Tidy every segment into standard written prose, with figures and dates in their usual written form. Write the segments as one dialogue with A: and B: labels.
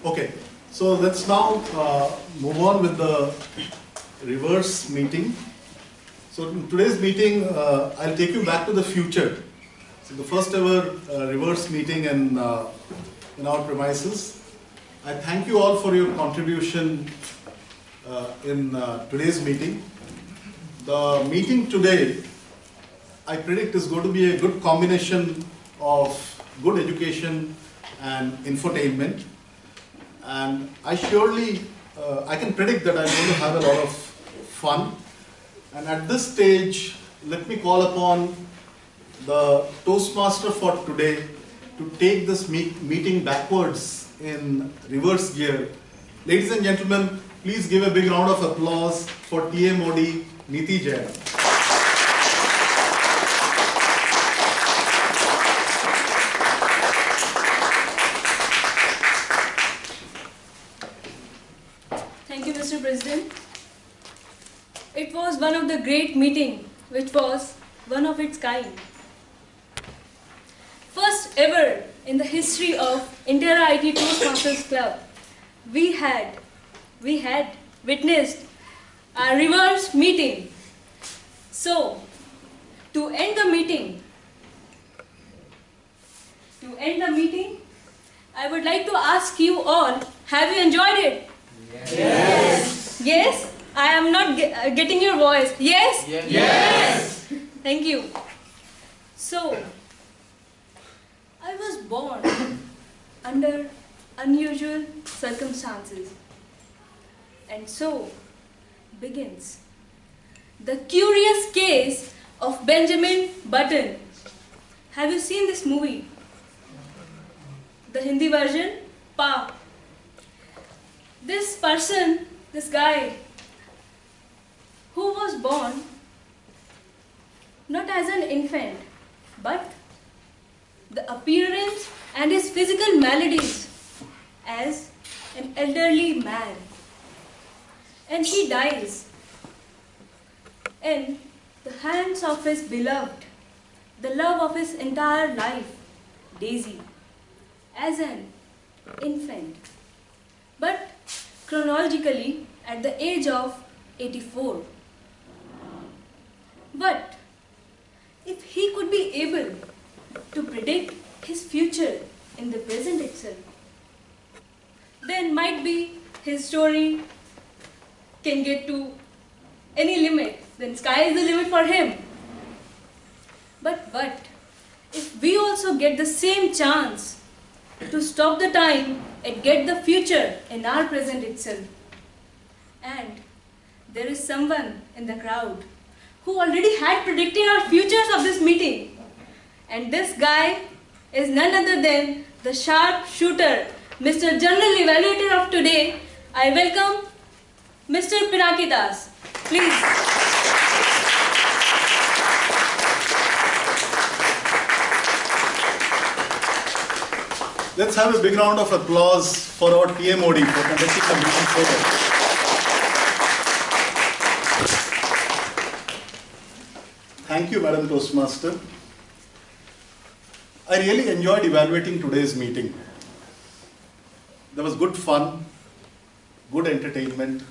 A: Okay, so let's now move on with the reverse meeting. So in today's meeting, I'll take you back to the future. So the first ever reverse meeting in our premises. I thank you all for your contribution in today's meeting. The meeting today, I predict, is going to be a good combination of good education and infotainment. And I surely, I can predict that I'm going to have a lot of fun. And at this stage, let me call upon the Toastmaster for today to take this meeting backwards in reverse gear. Ladies and gentlemen, please give a big round of applause for TA Modi, Niti Jain.
B: Thank you, Mr. President. It was one of the great meetings, which was one of its kind. First ever in the history of Intera IT Toastmasters Club, we had witnessed a reverse meeting. So, to end the meeting, I would like to ask you all, have you enjoyed it?
C: Yes.
B: Yes? I am not getting your voice. Yes?
C: Yes.
B: Thank you. So, I was born under unusual circumstances. And so begins the curious case of Benjamin Button. Have you seen this movie? The Hindi version? Pa. This person, this guy, who was born not as an infant, but the appearance and his physical maladies as an elderly man. And he dies in the hands of his beloved, the love of his entire life, Daisy, as an infant. But chronologically at the age of 84. But if he could be able to predict his future in the present itself, then might be his story can get to any limit. Then sky is the limit for him. But if we also get the same chance to stop the time and get the future in our present itself, and there is someone in the crowd who already had predicted our futures of this meeting, and this guy is none other than the sharp shooter, Mr. General Evaluator of today. I welcome Mr. Pinaki Das. Please.
A: Let's have a big round of applause for our TA Modi for conducting the meeting so well. Thank you, Madam Toastmaster. I really enjoyed evaluating today's meeting. There was good fun, good entertainment.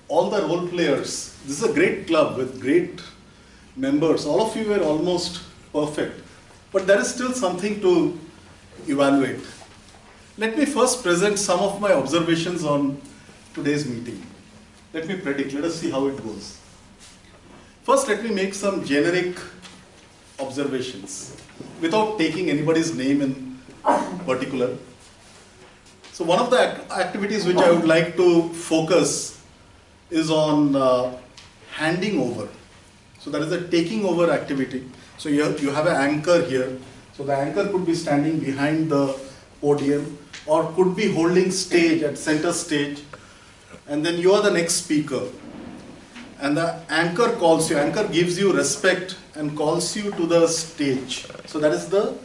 A: All the role players, this is a great club with great members. All of you were almost perfect. But there is still something to evaluate. Let me first present some of my observations on today's meeting. Let me predict. Let us see how it goes. First, let me make some generic observations without taking anybody's name in particular. So one of the activities which I would like to focus is on handing over. So that is a taking over activity. So you have an anchor here. So the anchor could be standing behind the podium or could be holding stage at center stage, and then you are the next speaker. And the anchor calls you, anchor gives you respect and calls you to the stage. So that is the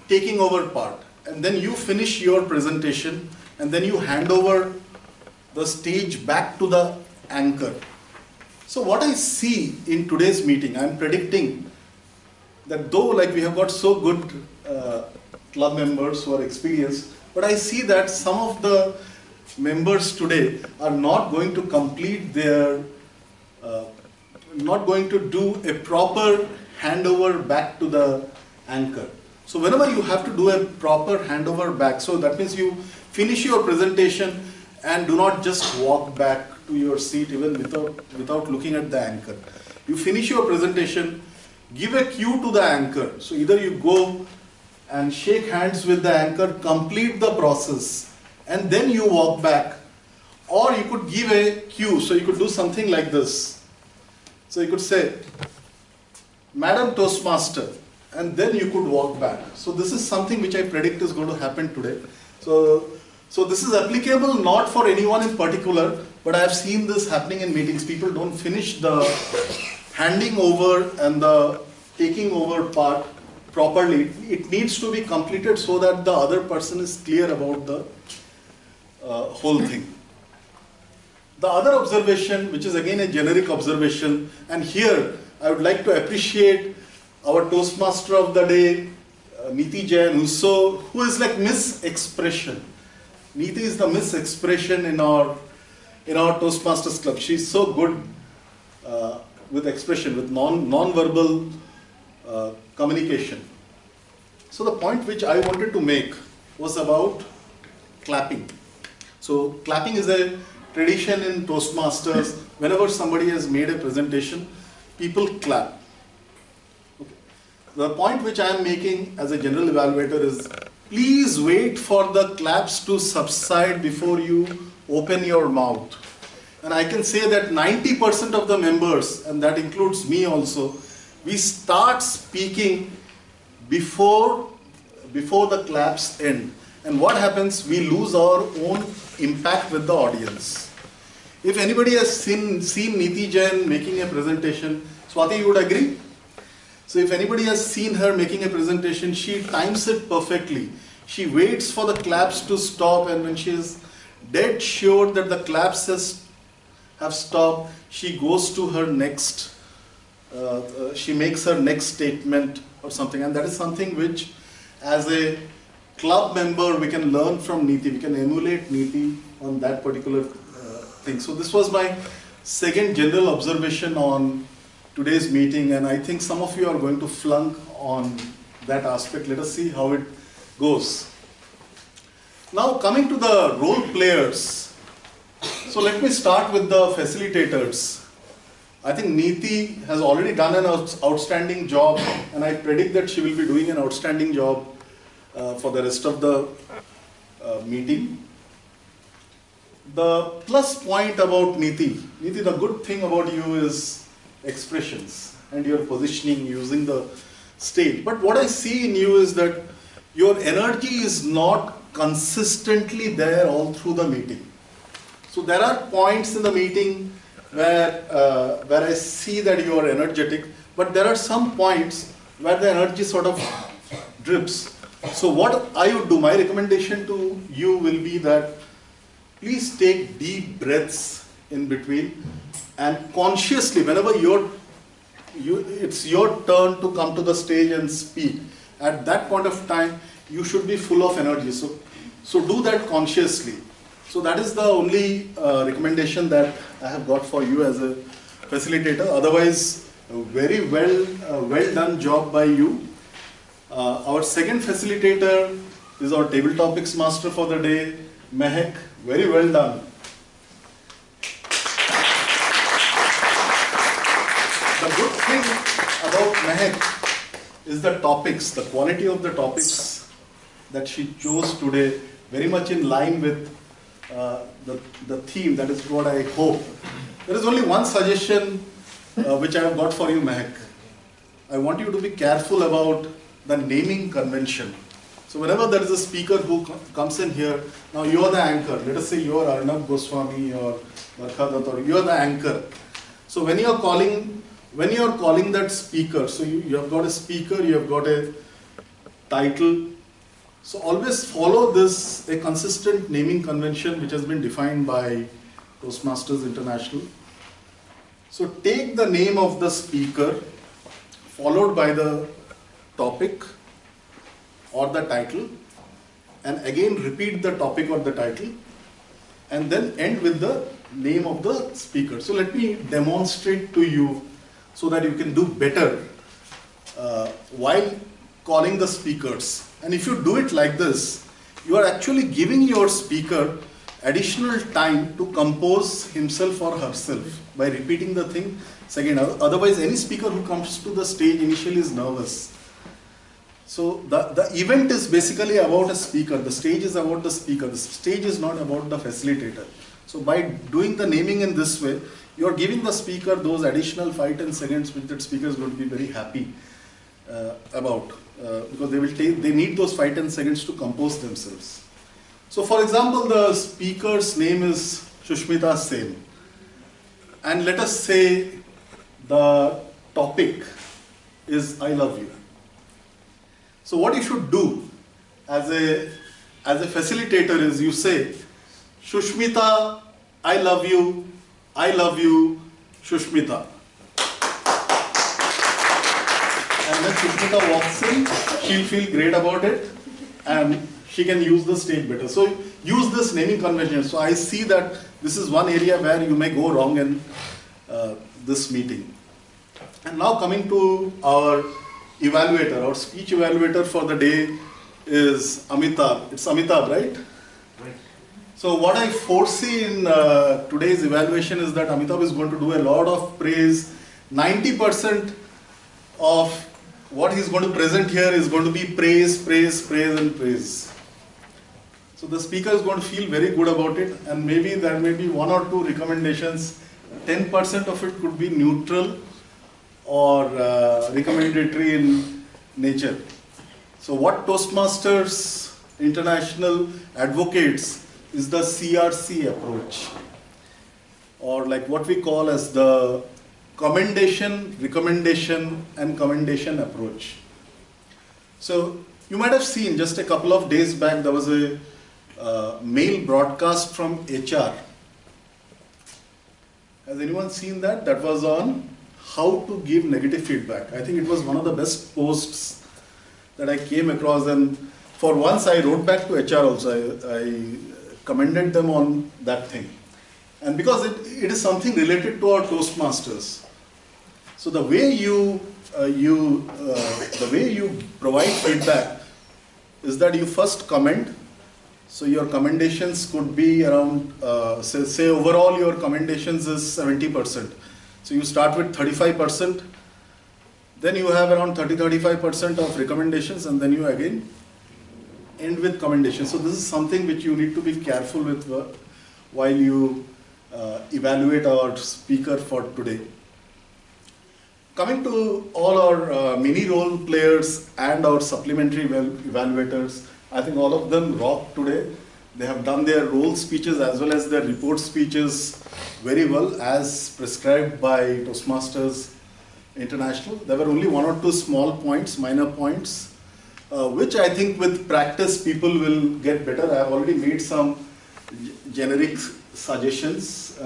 A: taking over part. And then you finish your presentation and then you hand over the stage back to the anchor. So what I see in today's meeting, I am predicting that though like we have got so good club members who are experienced, But I see that some of the members today are not going to complete their, not going to do a proper handover back to the anchor. So whenever you have to do a proper handover back, so that means you finish your presentation and do not just walk back to your seat even without looking at the anchor. You finish your presentation, give a cue to the anchor. So either you go and shake hands with the anchor, complete the process, and then you walk back. Or you could give a cue, so you could do something like this. So you could say, Madam Toastmaster, and then you could walk back. So this is something which I predict is going to happen today. So this is applicable not for anyone in particular, but I have seen this happening in meetings. People don't finish the handing over and the taking over part properly. It needs to be completed so that the other person is clear about the whole thing. The other observation, which is again a generic observation, and here I would like to appreciate our Toastmaster of the day, Neeti Jain, who is like Miss Expression. Neeti is the Miss Expression in our Toastmasters Club. She's so good with expression, with non-verbal communication. So the point which I wanted to make was about clapping. So clapping is a tradition in Toastmasters. Whenever somebody has made a presentation, people clap. Okay. The point which I am making as a general evaluator is, please wait for the claps to subside before you open your mouth. And I can say that 90% of the members, and that includes me also, we start speaking before the claps end. And what happens? We lose our own impact with the audience. If anybody has seen Neeti Jain making a presentation, Swati, you would agree? So if anybody has seen her making a presentation, she times it perfectly. She waits for the claps to stop, and when she is dead sure that the claps have stopped, she goes to her next, she makes her next statement or something. And that is something which, as a club member, we can learn from Neeti. We can emulate Neeti on that particular thing. So this was my second general observation on today's meeting, and I think some of you are going to flunk on that aspect. Let us see how it goes. Now coming to the role players. So let me start with the facilitators. I think Neeti has already done an outstanding job, and I predict that she will be doing an outstanding job for the rest of the meeting. The plus point about Neeti, the good thing about you is expressions and your positioning using the stage. But what I see in you is that your energy is not consistently there all through the meeting. So there are points in the meeting where I see that you are energetic, but there are some points where the energy sort of drips. So what I would do, my recommendation to you will be that please take deep breaths in between, and consciously, whenever it's your turn to come to the stage and speak, at that point of time, you should be full of energy. So do that consciously. So that is the only recommendation that I have got for you as a facilitator. Otherwise, a very well done job by you. Our second facilitator is our table topics master for the day, Mehak. Very well done. The good thing about Mehak is the topics, the quality of the topics that she chose today, very much in line with the theme. That is what I hope. There is only one suggestion which I have got for you, Mehak. I want you to be careful about the naming convention. So whenever there is a speaker who comes in here, now you are the anchor. Let us say you are Arnab Goswami or Barkha Dutt, or you are the anchor. So when you are calling that speaker, so you have got a speaker, you have got a title. So always follow a consistent naming convention which has been defined by Toastmasters International. So take the name of the speaker followed by the topic or the title, and again repeat the topic or the title, and then end with the name of the speaker. So let me demonstrate to you so that you can do better while calling the speakers. And if you do it like this, you are actually giving your speaker additional time to compose himself or herself by repeating the thing second. Otherwise, any speaker who comes to the stage initially is nervous. So the event is basically about a speaker. The stage is about the speaker. The stage is not about the facilitator. So by doing the naming in this way, you are giving the speaker those additional 5-10 seconds which that speaker is going to be very happy about, because they need those 5-10 seconds to compose themselves. So for example, the speaker's name is Shushmita Sen, and let us say the topic is I love you. So what you should do as a facilitator is you say, Shushmita, I love you, Shushmita. And when Shushmita walks in, she'll feel great about it and she can use the stage better. So use this naming convention. So I see that this is one area where you may go wrong in this meeting. And now coming to our evaluator, our speech evaluator for the day is Amitabh. It's Amitabh, right?
D: Right.
A: So what I foresee in today's evaluation is that Amitabh is going to do a lot of praise. 90% of what he's going to present here is going to be praise, praise, praise and praise. So the speaker is going to feel very good about it, and maybe there may be 1 or 2 recommendations. 10% of it could be neutral or recommendatory in nature. So what Toastmasters International advocates is the CRC approach, or like what we call as the commendation, recommendation and commendation approach. So you might have seen just a couple of days back there was a mail broadcast from HR. Has anyone seen that? That was on how to give negative feedback. I think it was one of the best posts that I came across, and for once I wrote back to HR also. I commended them on that thing. And because it is something related to our Toastmasters. So the way you provide feedback is that you first commend. So your commendations could be around, say overall your commendations is 70%. So you start with 35%, then you have around 30-35% of recommendations, and then you again end with commendations. So this is something which you need to be careful with while you evaluate our speaker for today. Coming to all our mini role players and our supplementary evaluators, I think all of them rock today. They have done their role speeches as well as their report speeches very well as prescribed by Toastmasters International. There were only 1 or 2 small points, minor points, which I think with practice people will get better. I have already made some generic suggestions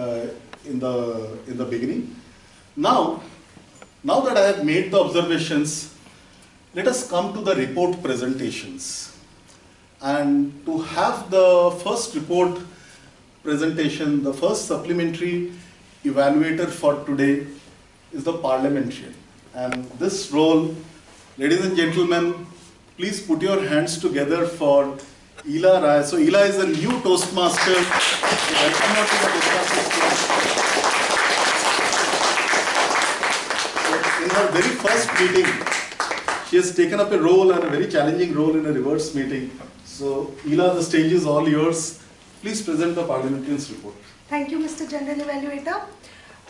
A: in the beginning. Now that I have made the observations, let us come to the report presentations. And to have the first report presentation, the first supplementary evaluator for today is the parliamentarian. And this role, ladies and gentlemen, please put your hands together for Ela Rai. So Ela is a new Toastmaster. Welcome her to the Toastmasters Club. So in her very first meeting, she has taken up a role, and a very challenging role, in a reverse meeting. So Ela, the stage is all yours. Please present the parliamentarian's report.
E: Thank you, Mr. General Evaluator.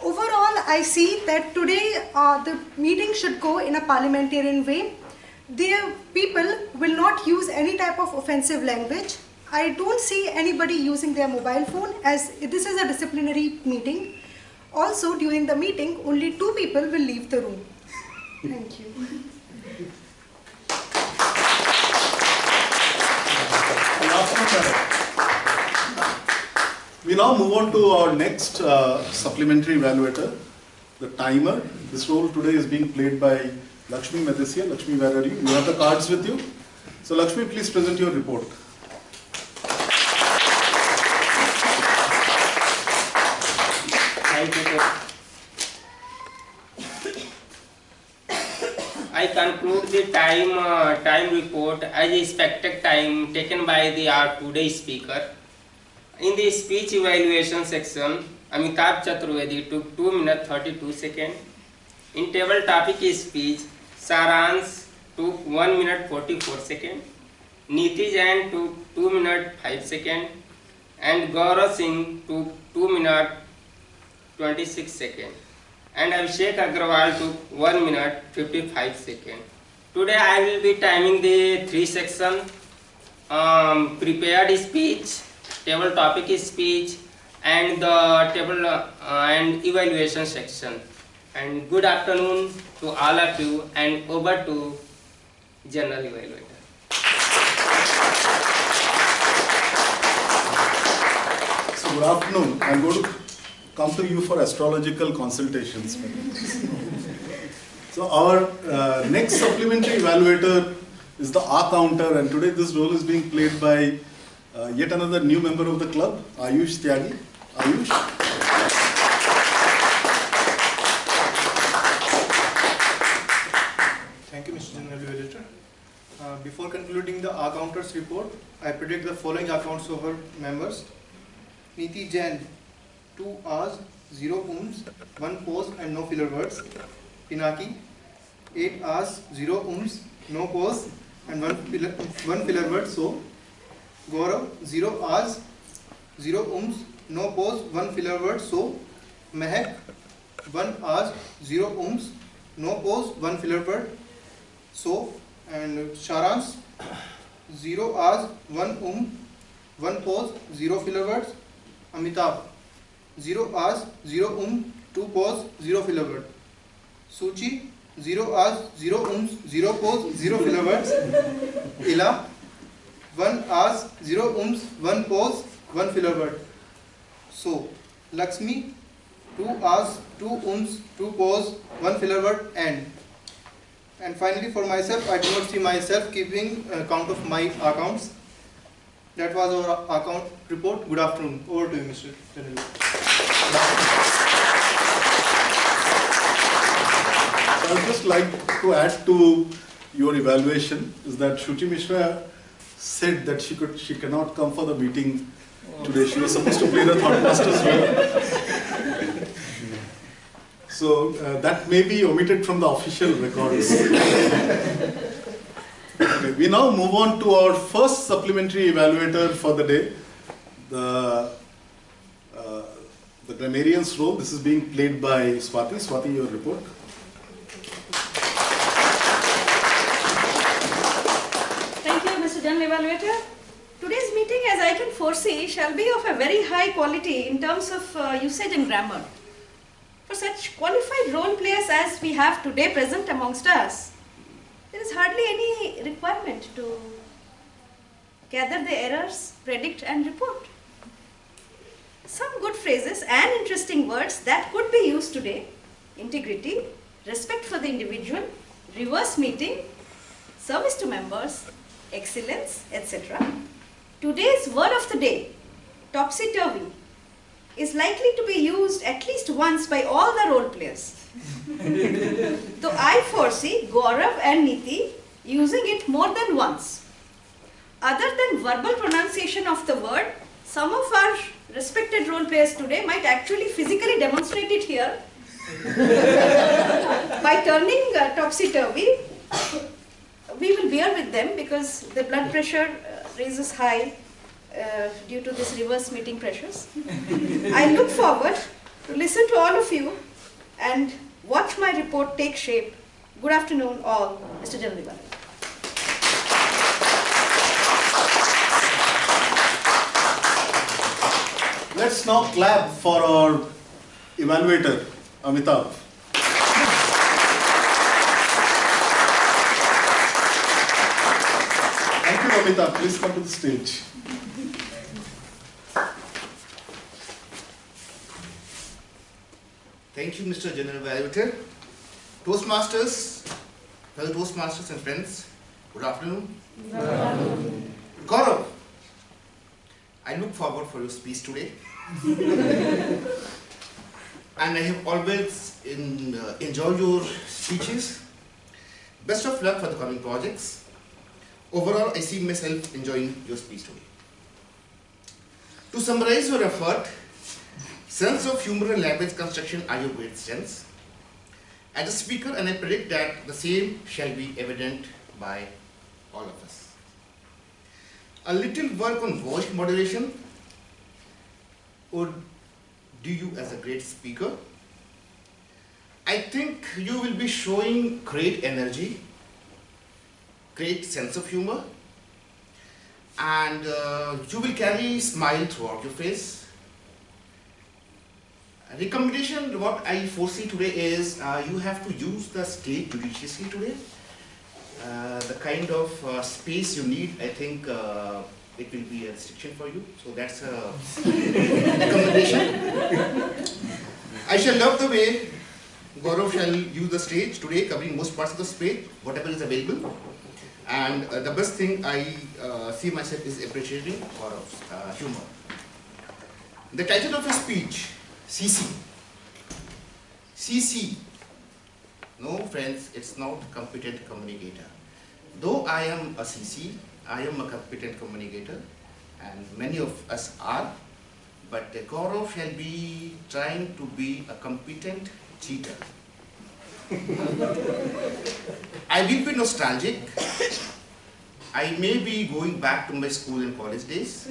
E: Overall, I see that today the meeting should go in a parliamentarian way. The people will not use any type of offensive language. I don't see anybody using their mobile phone, as this is a disciplinary meeting. Also, during the meeting, only 2 people will leave the room. Thank you.
A: We now move on to our next supplementary evaluator, the timer. This role today is being played by Lakshmi Madhesya. Lakshmi, where are you? You have the cards with you. So Lakshmi, please present your report.
D: took the time report as expected time taken by our today's speaker. In the speech evaluation section, Amitabh Chaturvedi took 2 minutes 32 seconds. In table topic speech, Saransh took 1 minute 44 seconds. Niti Jain took 2 minutes 5 seconds. And Gaurav Singh took 2 minutes 26 seconds. And Abhishek Agrawal took 1 minute 55 seconds. Today I will be timing the 3 sections: prepared speech, table topic speech, and the table and evaluation section. And good afternoon to all of you, and over to General Evaluator.
A: So good afternoon. I'm going to come to you for astrological consultations. So our next supplementary evaluator is the R counter, and today this role is being played by yet another new member of the club, Ayush Tyagi. Ayush.
F: Thank you, Mr. General Evaluator. Before concluding the R counters report, I predict the following accounts of our members. Niti Jain, 2 hours, 0 ohms, 1 pause and no filler words. Pinaki, 8 hours, 0 ohms, no pause and 1 filler word. So, Gaurav, 0 hours, 0 ohms, no pause, 1 filler word. So, Mehak, 1 hours, 0 ohms, no pause, 1 filler word. So, and Saransh, 0 hours, 1 ohm, 1 pause, 0 filler words. Amitabh, 0 hours, 0 ohm, 2 pause, 0 filler word. Suchi, 0 hours, 0 ohms, 0 pause, 0 filler words. Ila, 1 hours, 0 ohms, 1 pause, 1 filler word. So, Lakshmi, 2 hours, 2 ohms, 2 pause, 1 filler word, and finally for myself, I do not see myself keeping count of my accounts. That was our account report. Good afternoon. Over to you, Mr. General.
A: I would just like to add to your evaluation is that Shruti Mishra said that she cannot come for the meeting today. She was supposed to play the Thoughtmasters role. So that may be omitted from the official records. Okay, we now move on to our first supplementary evaluator for the day, the grammarian's role. This is being played by Swati. Swati, your report.
B: Thank you, Mr. General Evaluator. Today's meeting, as I can foresee, shall be of a very high quality in terms of usage and grammar. For such qualified role players as we have today present amongst us, there is hardly any requirement to gather the errors, predict and report. Some good phrases and interesting words that could be used today: integrity, respect for the individual, reverse meeting, service to members, excellence, etc. Today's word of the day, topsy-turvy, is likely to be used at least once by all the role players. Though I foresee Gaurav and Niti using it more than once. Other than verbal pronunciation of the word, some of our respected role players today might actually physically demonstrate it here by turning topsy-turvy. We will bear with them because the blood pressure raises high due to this reverse meeting pressures. I look forward to listen to all of you and watch my report take shape. Good afternoon all, Mr. General Evaluator.
A: Let's now clap for our evaluator, Amitabh. Thank you, Amitabh. Please come to the stage.
C: Thank you, Mr. General Evaluator. Toastmasters, fellow Toastmasters and friends, good afternoon. Good afternoon. Gaurav, I look forward for your speech today. And I have always enjoyed your speeches. Best of luck for the coming projects. Overall, I see myself enjoying your speech today. To summarize your effort, sense of humor and language construction are your great strengths. As a speaker, and I predict that the same shall be evident by all of us. A little work on voice modulation would do you as a great speaker. I think you will be showing great energy, great sense of humor, and you will carry smile throughout your face. A recommendation, what I foresee today is you have to use the stage judiciously today. The kind of space you need, I think it will be a restriction for you. So that's a recommendation. I shall love the way Gaurav shall use the stage today, covering most parts of the space, whatever is available. And the best thing I see myself is appreciating Gaurav's humor. The title of his speech, CC. CC. No, friends, it's not competent communicator. Though I am a CC, I am a competent communicator, and many of us are, but Gaurav shall be trying to be a competent cheater. I will be nostalgic. I may be going back to my school and college days.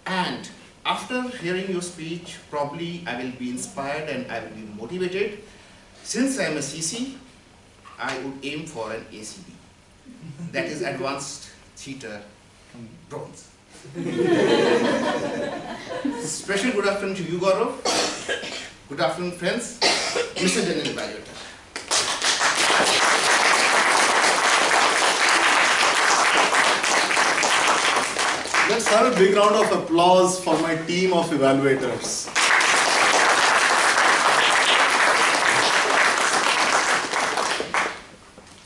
C: And after hearing your speech, probably I will be inspired and I will be motivated. Since I am a CC, I would aim for an ACB. That is Advanced Cheater Bronze. Special good afternoon to you, Gaurav. Good afternoon, friends. Mr. General Evaluator.
A: Let's have a big round of applause for my team of evaluators.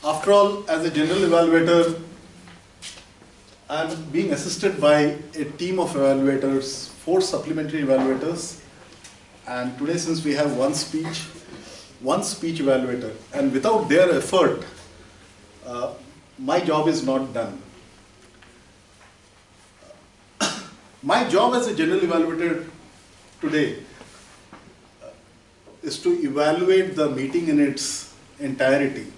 A: After all, as a general evaluator, I'm being assisted by a team of evaluators, 4 supplementary evaluators, and today, since we have one speech evaluator, and without their effort, my job is not done. My job as a general evaluator today is to evaluate the meeting in its entirety,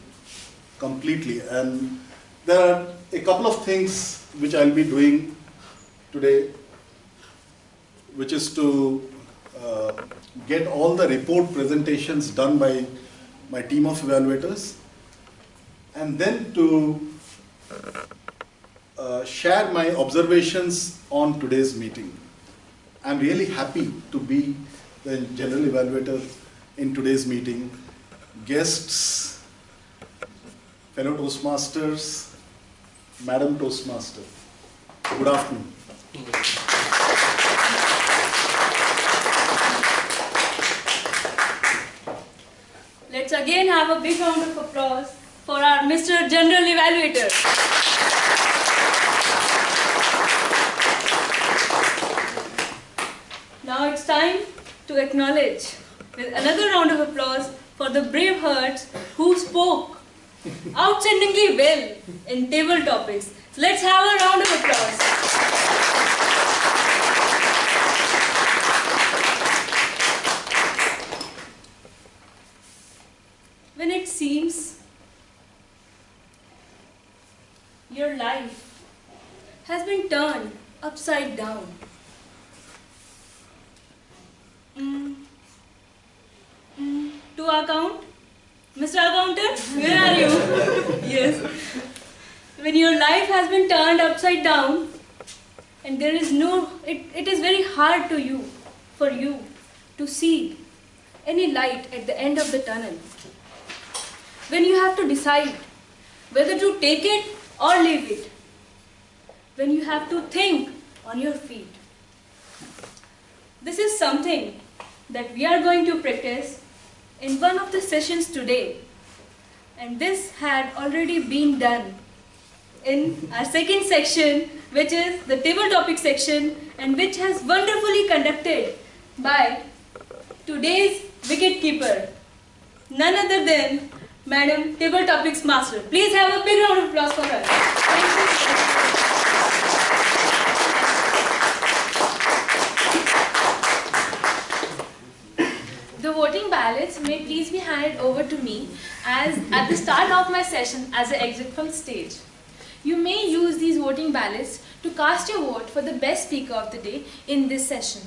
A: completely, and there are a couple of things which I'll be doing today, which is to get all the report presentations done by my team of evaluators, and then to share my observations on today's meeting. I'm really happy to be the general evaluator in today's meeting. Guests, fellow Toastmasters, Madam Toastmaster, good afternoon.
B: Let's again have a big round of applause for our Mr. General Evaluator. Now it's time to acknowledge with another round of applause for the brave hearts who spoke outstandingly well in table topics. So let's have a round of applause. When it seems your life has been turned upside down, to account, Mr. Accountant, where are you? Yes. When your life has been turned upside down and there is it is very hard for you to see any light at the end of the tunnel. When you have to decide whether to take it or leave it. When you have to think on your feet. This is something that we are going to practice in one of the sessions today, and this had already been done in our second section, which is the table topic section, and which has wonderfully conducted by today's wicket keeper, none other than Madam Table Topics Master. Please have a big round of applause for her. Thank you. The voting ballots may please be handed over to me as at the start of my session as an exit from the stage. You may use these voting ballots to cast your vote for the best speaker of the day in this session.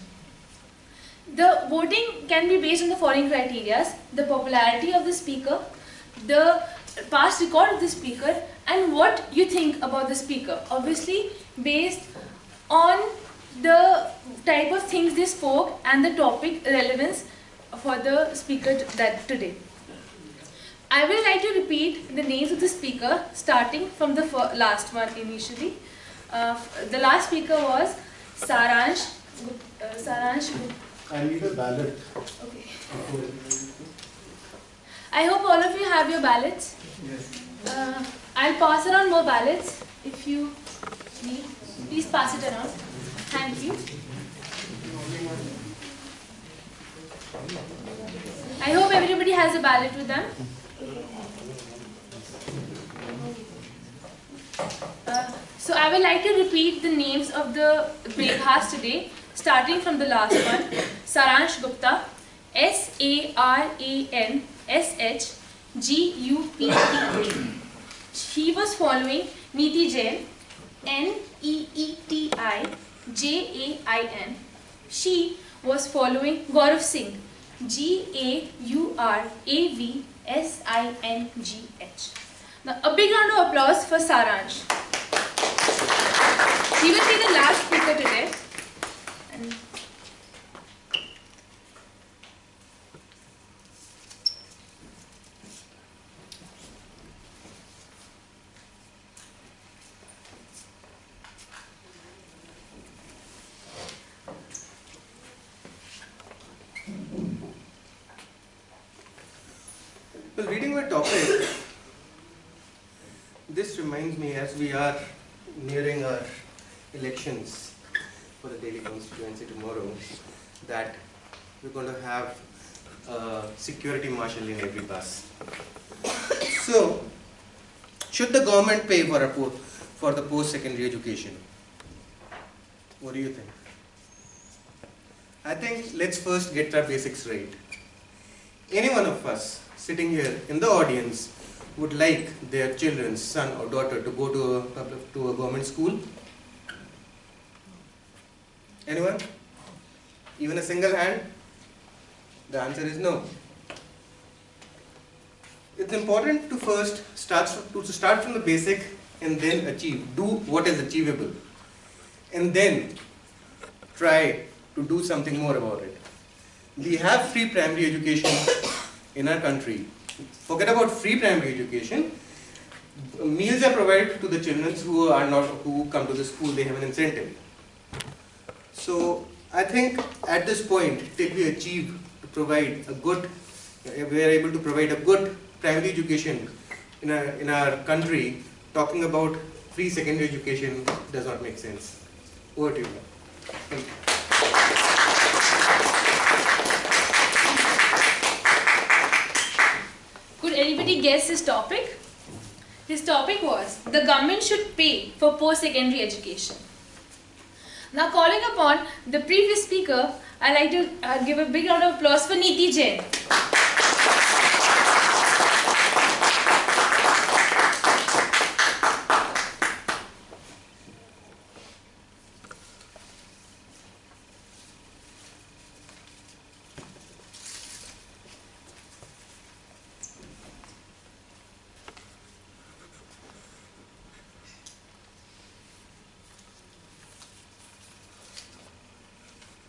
B: The voting can be based on the following criteria: the popularity of the speaker, the past record of the speaker, and what you think about the speaker. Obviously, based on the type of things they spoke and the topic relevance for the speaker today. I will like to repeat the names of the speaker starting from the last one initially. The last speaker was Saransh Gupta.
A: I need a ballot.
B: Okay. I hope all of you have your ballots.
F: Yes.
B: I'll pass around more ballots if you need. Please pass it around. Thank you. I hope everybody has a ballot with them. So I would like to repeat the names of the brave hearts today, starting from the last one. Saransh Gupta, SARANSHGUPTA. He was following Neeti Jain, NEETIJAIN. She was following Gaurav Singh, GAURAVSINGH. Now a big round of applause for Saransh. He will be the last speaker today. And
F: Well, reading my topic, this reminds me, as we are nearing our elections for the Delhi constituency tomorrow, that we're going to have a security marshal in every bus. So, should the government pay for the post-secondary education? What do you think? I think let's first get our basics right. Any one of us sitting here in the audience would like their children's son or daughter to go to a government school? Anyone? Even a single hand? The answer is no. It's important to first start from the basic and then do what is achievable, and then try to do something more about it. We have free primary education in our country. Forget about free primary education. Meals are provided to the children who come to the school. They have an incentive. So I think at this point, till we achieve to provide we are able to provide a good primary education in our country, talking about free secondary education does not make sense. Over to you. Thank you.
B: could anybody guess his topic? His topic was, the government should pay for post-secondary education. Now calling upon the previous speaker, I'd like to give a big round of applause for Neeti Jain.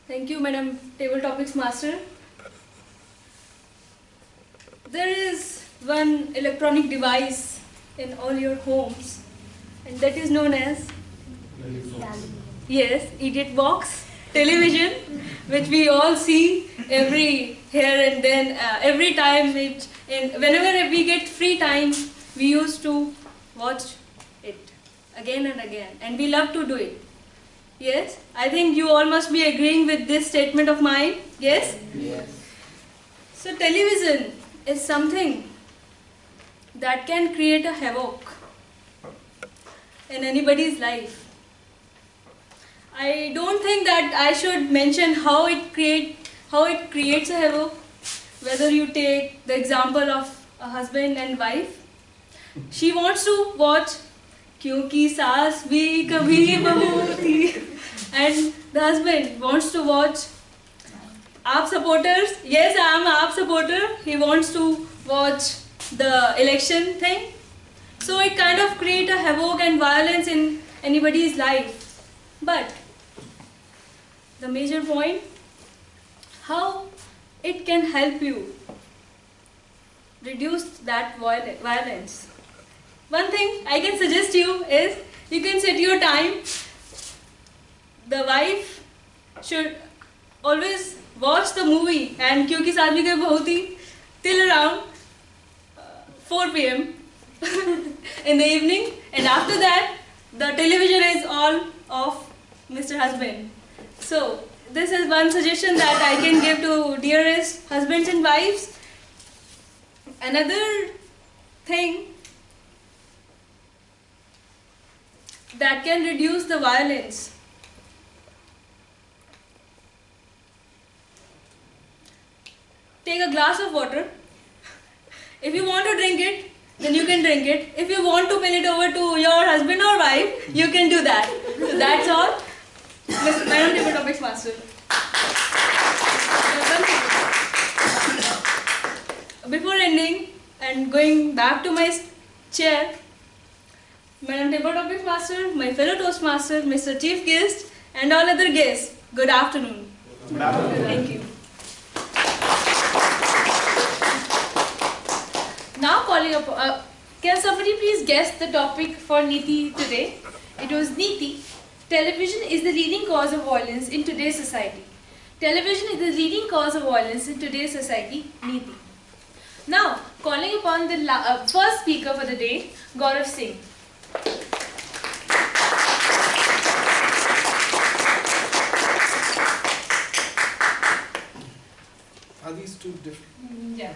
B: Thank you, Madam Table Topics Master. There is one electronic device in all your homes, and that is known as idiot box, television, which we all see every here and then, every time. Whenever we get free time, we used to watch it again and again, and we love to do it. Yes, I think you all must be agreeing with this statement of mine. Yes?
F: Yes.
B: So television is something that can create a havoc in anybody's life. I don't think that I should mention how it creates a havoc. Whether you take the example of a husband and wife, she wants to watch Kyunki Saas Bhi Kabhi Bahu Thi, and the husband wants to watch AAP supporters. Yes, I am a AAP supporter. He wants to watch the election thing. So it kind of creates a havoc and violence in anybody's life. But the major point, how it can help you reduce that violence. One thing I can suggest you is you can set your time. The wife should always watch the movie and Kyunki Saas Bhi Kabhi Bahu Thi till around 4 p.m. in the evening, and after that the television is all of Mr. Husband. So this is one suggestion that I can give to dearest husbands and wives. Another thing that can reduce the violence, take a glass of water. If you want to drink it, then you can drink it. If you want to fill it over to your husband or wife, you can do that. So that's all. Madam Table Topics Master. Before ending and going back to my chair, Madam Table Topics Master, my fellow Toastmaster, Mr. Chief Guest, and all other guests, good afternoon. Good afternoon. Thank you. Now calling up, can somebody please guess the topic for Niti today? It was Niti. Television is the leading cause of violence in today's society. Television is the leading cause of violence in today's society, Niti. Now, calling upon the first speaker for the day, Gaurav Singh.
G: Are these two different?
B: Yeah.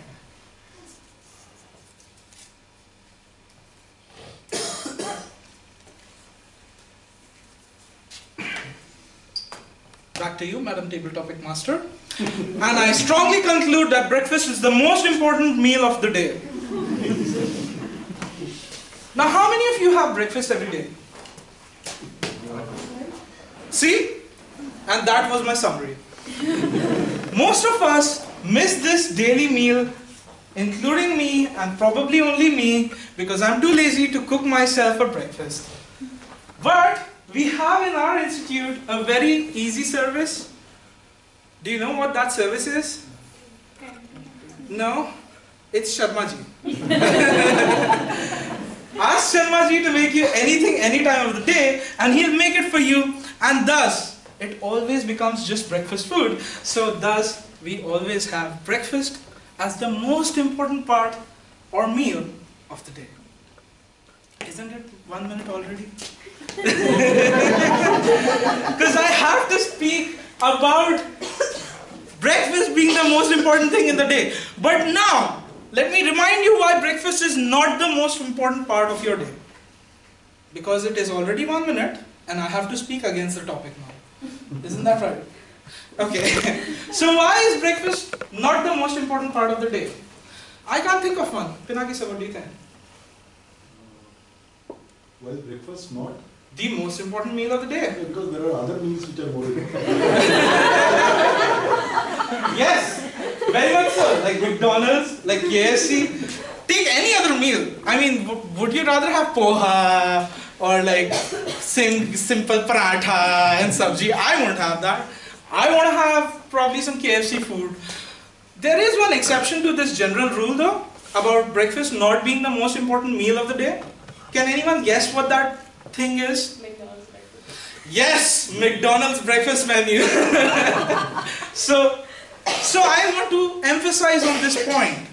G: Back to you, Madam Table Topic Master. And I strongly conclude that breakfast is the most important meal of the day. Now, how many of you have breakfast every day? See? And that was my summary. Most of us miss this daily meal, including me, and probably only me, because I'm too lazy to cook myself a breakfast. But we have in our institute a very easy service. Do you know what that service is? No? It's Sharma Ji. Ask Sharma Ji to make you anything, any time of the day, and he'll make it for you. And thus, it always becomes just breakfast food. So thus, we always have breakfast as the most important part or meal of the day. Isn't it 1 minute already? Because I have to speak about breakfast being the most important thing in the day. But now, let me remind you why breakfast is not the most important part of your day. Because it is already 1 minute and I have to speak against the topic now. Isn't that right? Okay. So why is breakfast not the most important part of the day? I can't think of one. Pinaki sir, what do you think?
A: Why is breakfast not?
G: The most important meal of the day.
A: Yeah, because there are other meals which are more important.
G: Yes, very much so. Like McDonald's, like KFC. Take any other meal. I mean, would you rather have poha or like simple paratha and sabji? I won't have that. I want to have probably some KFC food. There is one exception to this general rule though, about breakfast not being the most important meal of the day. Can anyone guess what that thing is?
B: McDonald's breakfast.
G: Yes, McDonald's breakfast menu. So I want to emphasize on this point.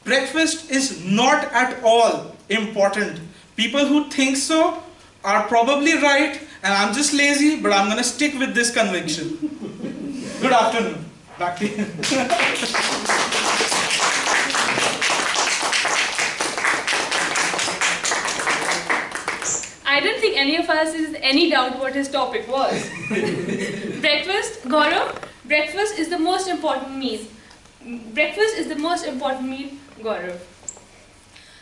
G: Breakfast is not at all important. People who think so are probably right, and I'm just lazy, but I'm going to stick with this conviction. Good afternoon. Back to you.
B: I don't think any of us is any doubt what his topic was. Breakfast, Gaurav, breakfast is the most important meal. Breakfast is the most important meal, Gaurav.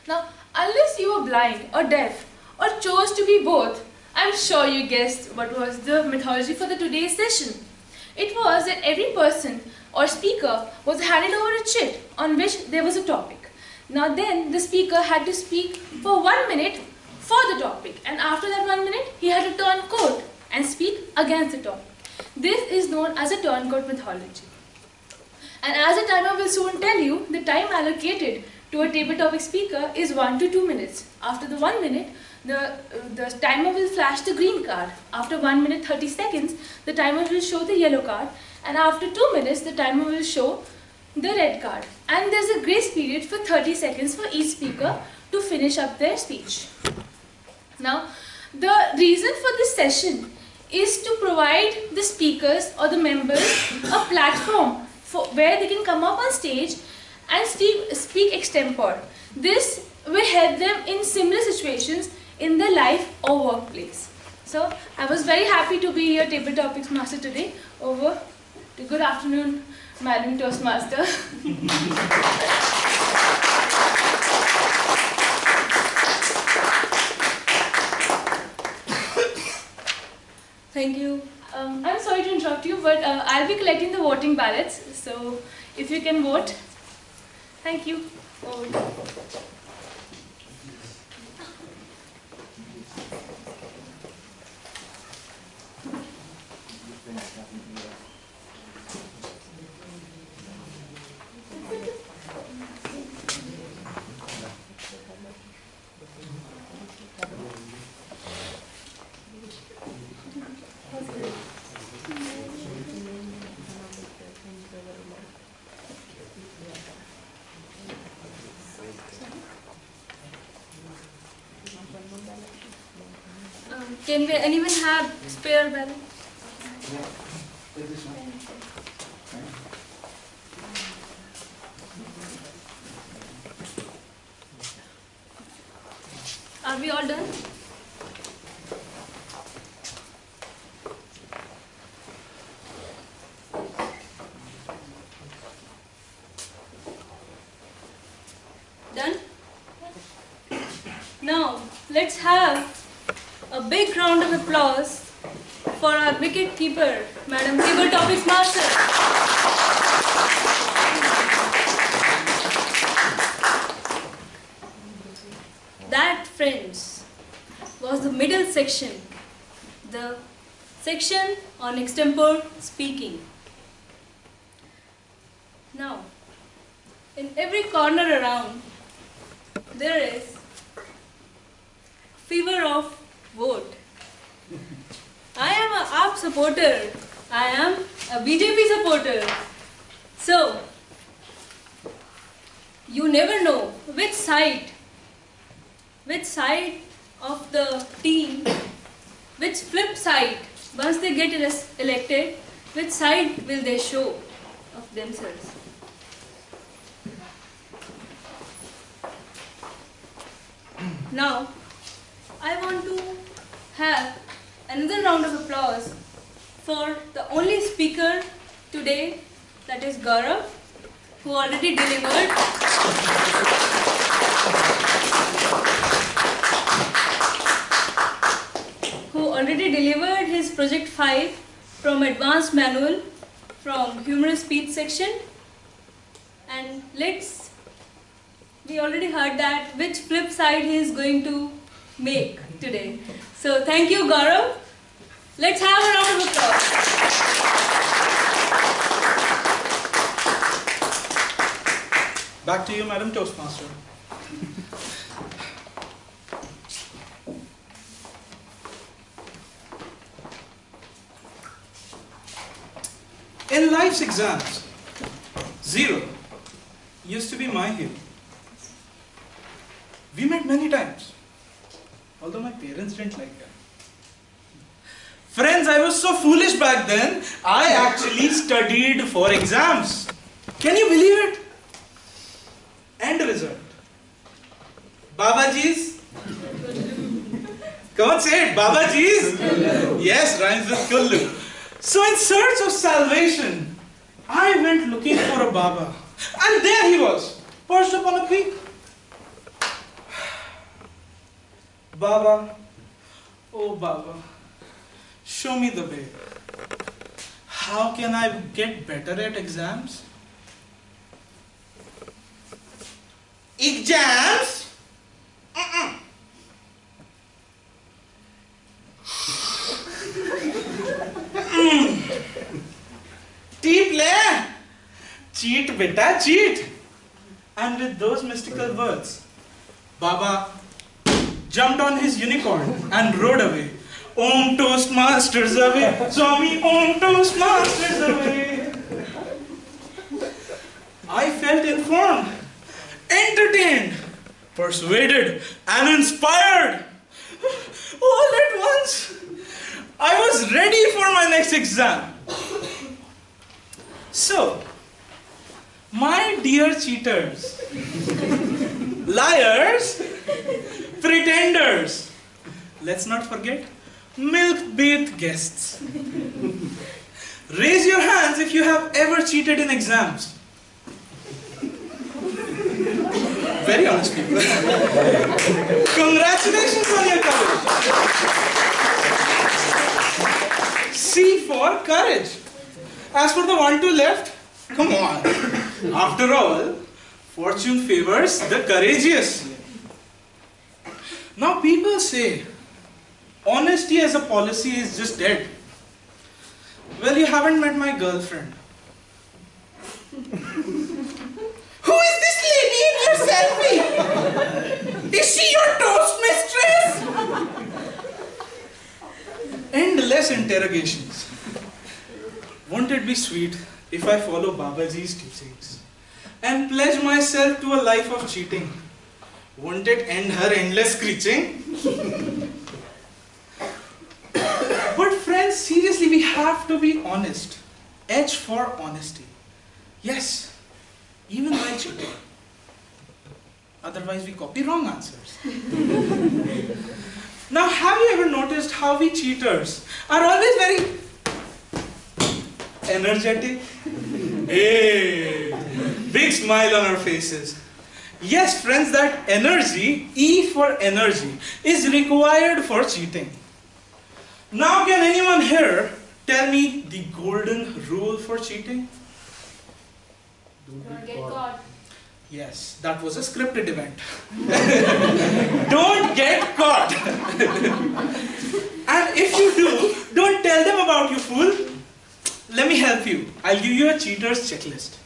B: Now, unless you were blind or deaf or chose to be both, I'm sure you guessed what was the mythology for the today's session. It was that every person or speaker was handed over a chit on which there was a topic. Now then, the speaker had to speak for 1 minute for the topic, and after that 1 minute, he had to turn coat and speak against the topic. This is known as a turncoat mythology. And as the timer will soon tell you, the time allocated to a table topic speaker is 1 to 2 minutes. After the 1 minute, the timer will flash the green card. After 1 minute 30 seconds, the timer will show the yellow card. And after 2 minutes, the timer will show the red card. And there's a grace period for 30 seconds for each speaker to finish up their speech. Now, the reason for this session is to provide the speakers or the members a platform where they can come up on stage and speak extempore. This will help them in similar situations in their life or workplace. So, I was very happy to be your table topics master today. Over to good afternoon, Madam Toastmaster. Thank you. I'm sorry to interrupt you, but I'll be collecting the voting ballots. So, if you can vote. Thank you. Over. Can anyone have spare ballot? Are we all done? Done? Now, let's have a big round of applause for our wicket keeper, Madam Table Topics Master. That, friends, was the middle section, the section on extempore speaking. Now, in every corner around, there is fever of vote. I am a AAP supporter. I am a BJP supporter. So, you never know which side of the team, which flip side, once they get elected, which side will they show of themselves. Now, I want to have another round of applause for the only speaker today, that is Gaurav, who already delivered. His project 5 from advanced manual from humorous speech section. And we already heard that which flip side he is going to make today. So thank you, Gaurav. Let's have a round of applause.
G: Back to you, Madam Toastmaster. In life's exams, 0 used to be my hero. We met many times, although my parents didn't like that. Friends, I was so foolish back then, I actually studied for exams. Can you believe it? End result. Babaji's Come on, say it. Baba Ji's. Yes, rhymes with Kullu. So in search of salvation, I went looking for a Baba. And there he was, perched upon a peak. Baba, oh Baba, show me the way. How can I get better at exams? Exams? Cheat beta, cheat. And with those mystical words, Baba jumped on his unicorn and rode away. Om Toastmasters away, Swami, Om Toastmasters away. I felt informed, entertained, persuaded, and inspired. All at once, I was ready for my next exam. So, my dear cheaters, liars, pretenders, let's not forget milk-bathed guests. Raise your hands if you have ever cheated in exams. Very honest people. Congratulations on your courage. C for courage. As for the 1-2 left, come on. After all, fortune favors the courageous. Now people say, honesty as a policy is just dead. Well, you haven't met my girlfriend. Who is this lady in your selfie? Is she your toast mistress? Endless interrogations. Won't it be sweet if I follow Babaji's teachings and pledge myself to a life of cheating? Won't it end her endless screeching? But friends, seriously, we have to be honest. H for honesty. Yes, even while cheating. Otherwise, we copy wrong answers. Now, have you ever noticed how we cheaters are always very energetic? Hey, big smile on our faces. Yes, friends, that energy, E for energy, is required for cheating. Now, can anyone here tell me the golden rule for cheating?
B: Don't get caught.
G: Yes, that was a scripted event. Don't get caught. And if you do, don't tell them about you, fool. Let me help you. I'll give you a cheater's checklist.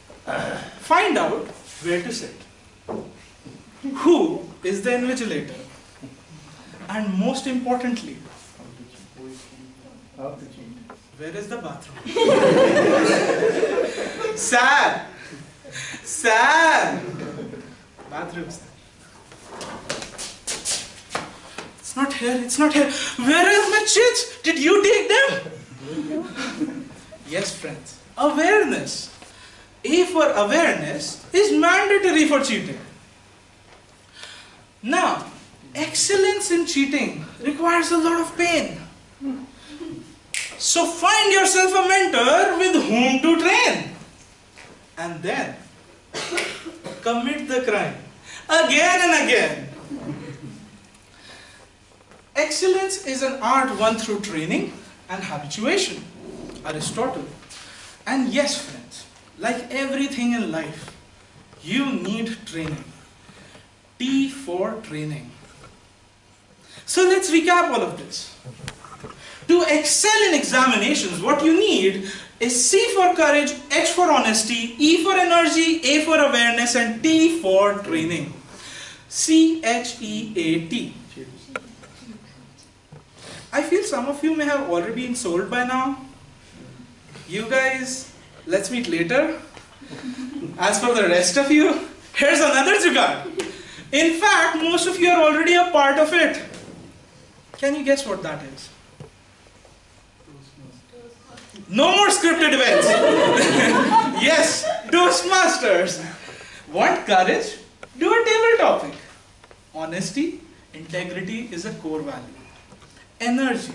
G: Find out where to sit. Who is the invigilator? And most importantly, where is the bathroom? Sad. Sad. Bathroom's it's not here, it's not here. Where is my chits? Did you take them? Yes, friends. Awareness. A for awareness is mandatory for cheating. Now, excellence in cheating requires a lot of pain. So find yourself a mentor with whom to train. And then commit the crime again and again. Excellence is an art won through training and habituation. Aristotle. And yes, friends, like everything in life, you need training. T for training. So let's recap all of this. To excel in examinations, what you need is C for courage, H for honesty, E for energy, A for awareness, and T for training. CHEAT. I feel some of you may have already been sold by now. You guys, let's meet later. As for the rest of you, here's another jugaad. In fact, most of you are already a part of it. Can you guess what that is? No more scripted events. Yes, Toastmasters. Want courage? Do a table topic. Honesty, integrity is a core value. energy.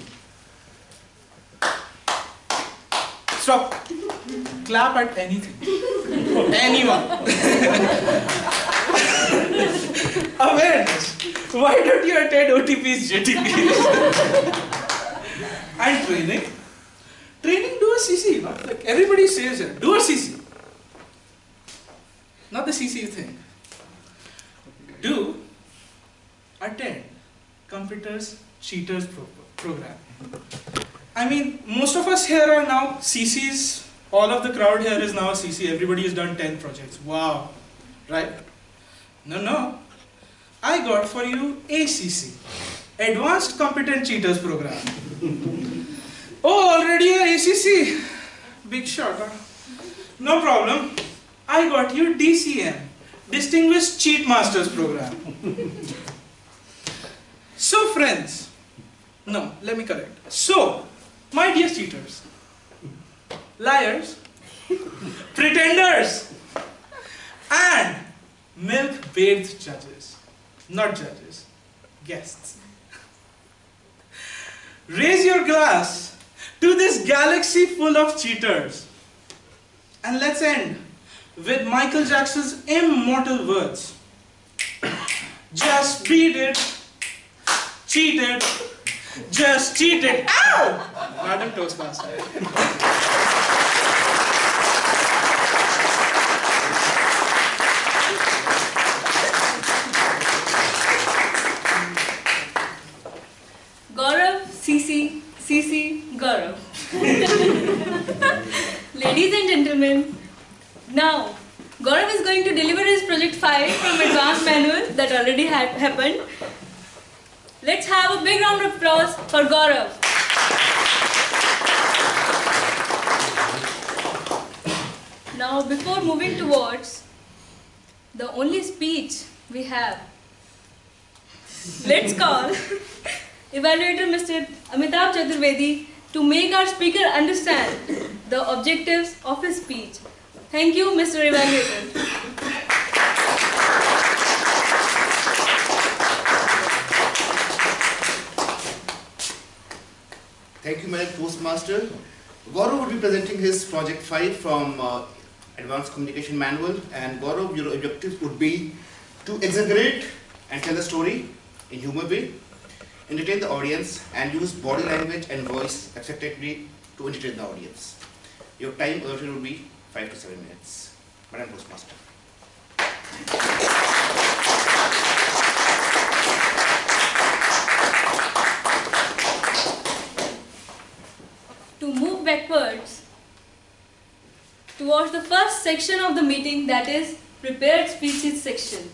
G: Stop. Clap at anything. Anyone. Awareness. Why don't you attend OTP's JTP? And training. Training, do a CC. No? Like everybody says it. Do a CC. Not the CC you think. Do attend Computers Cheaters program. I mean, most of us here are now CCs. All of the crowd here is now a CC. Everybody has done 10 projects. Wow. Right? No. I got for you ACC. Advanced Competent Cheaters program. Oh, already a ACC. Big shot, huh? No problem. I got you DCM. Distinguished Cheat Masters program. So friends, no, let me correct. So, my dear cheaters, liars, pretenders, and milk-bathed judges, not judges, guests. Raise your glass to this galaxy full of cheaters. And let's end with Michael Jackson's immortal words. Just beat it, cheat it, just cheat it. Ow! Madam Toastmaster.
B: Gaurav, CC, Gaurav. Ladies and gentlemen, now Gaurav is going to deliver his project 5 from advanced manual that already happened. Let's have a big round of applause for Gaurav. Now, before moving towards the only speech we have, let's call evaluator Mr. Amitabh Chaturvedi to make our speaker understand the objectives of his speech. Thank you, Mr. Evaluator.
C: Thank you, Madam Toastmaster. Gaurav would be presenting his project 5 from Advanced Communication Manual, and Gaurav, your objectives would be to exaggerate and tell the story in humor way, entertain the audience, and use body language and voice effectively to entertain the audience. Your time allotted will be 5 to 7 minutes. Madam Toastmaster.
B: To move backwards towards the first section of the meeting, that is prepared speeches section.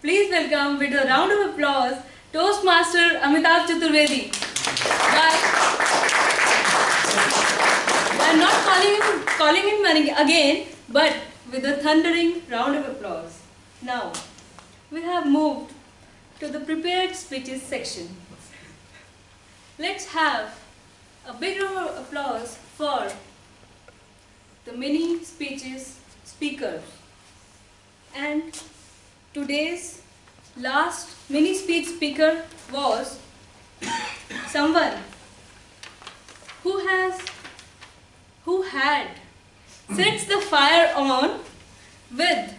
B: Please welcome with a round of applause Toastmaster Amitabh Chaturvedi. I'm not calling him again, but with a thundering round of applause. Now, we have moved to the prepared speeches section. Let's have a big round of applause for the mini speeches speaker. And today's last mini speech speaker was someone who had sets the fire on with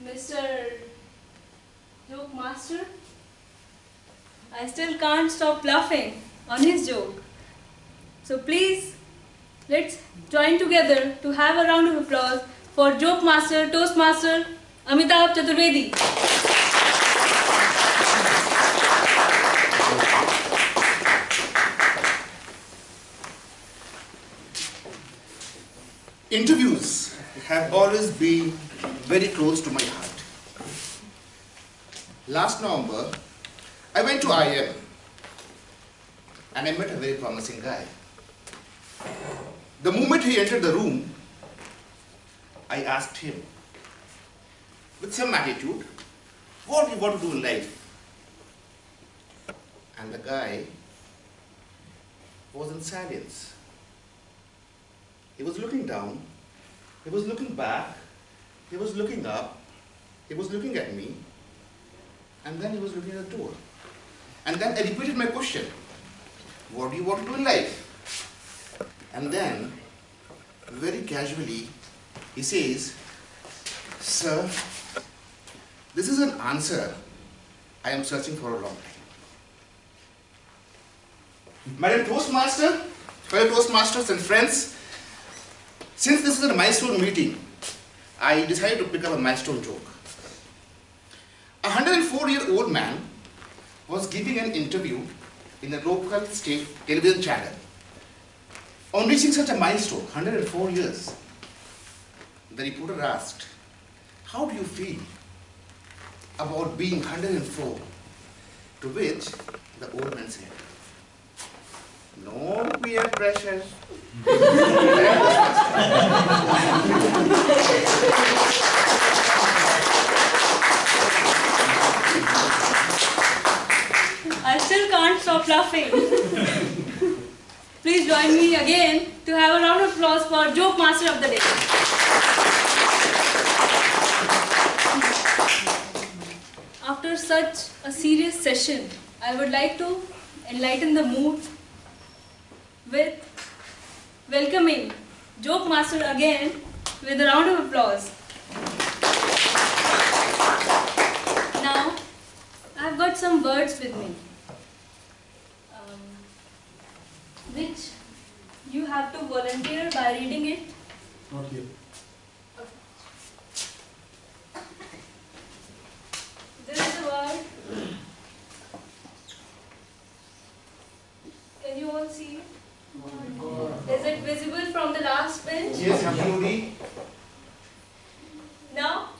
B: Mr. Joke Master. I still can't stop laughing on his joke. So please, let's join together to have a round of applause for Joke Master, Toastmaster, Amitabh Chaturvedi.
C: Interviews have always been very close to my heart. Last November, I went to IIM and I met a very promising guy. The moment he entered the room, I asked him, with some attitude, what do you want to do in life? And the guy was in silence. He was looking down, he was looking back, he was looking up, he was looking at me, And then he was looking at the door. And then I repeated my question. What do you want to do in life? And then, very casually, he says, sir, this is an answer I am searching for a long time. Madam Toastmaster, fellow Toastmasters and friends, since this is a milestone meeting, I decided to pick up a milestone joke. A 104-year-old man was giving an interview in a local state television channel. On reaching such a milestone, 104 years, the reporter asked, how do you feel about being 104? To which the old man said, no peer pressure.
B: I still can't stop laughing. Please join me again to have a round of applause for Joke Master of the Day. After such a serious session, I would like to enlighten the mood with welcoming Joke Master again with a round of applause. Now, I've got some words with me, which you have to volunteer by reading it.
A: Not here.
B: This is the word. Can you all see it? Is it visible from the last bench?
C: Yes, absolutely.
B: Now,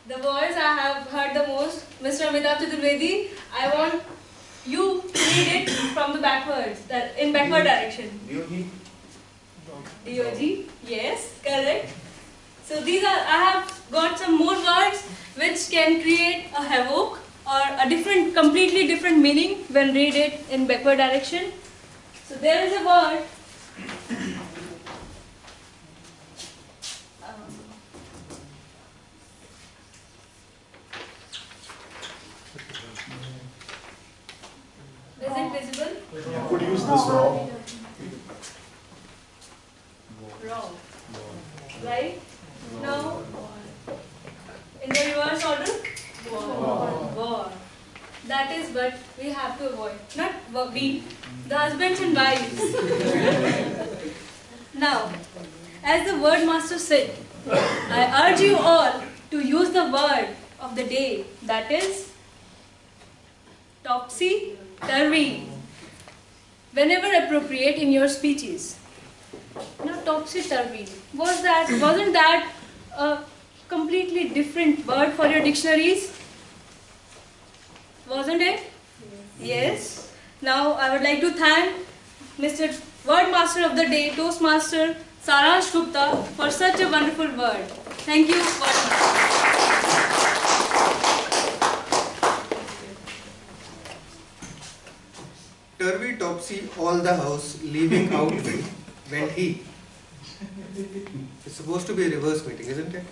B: the words I have heard the most, Mr. Amitabh Chaturvedi, I want you to read it from the backwards, in backward direction. DOG? Yes, correct. So these are, I have got some more words which can create a havoc or a different, completely different meaning when read it in backward direction. So there is a word. Is it visible?
A: You could use this raw.
B: Wrong. Right? No. In the reverse order? War. That is what we have to avoid. Not we, the husbands and wives. Now, as the word master said, I urge you all to use the word of the day, that is topsy-turvy, whenever appropriate in your speeches. Now, topsy-turvy, wasn't that a completely different word for your dictionaries? Wasn't it? Yes. Now, I would like to thank Mr. Word Master of the Day, Toastmaster Saransh Gupta, for such a wonderful word. Thank you, Word Master.
F: Turvy topsy all the house, leaving out went he. It's supposed to be a reverse meeting, isn't it?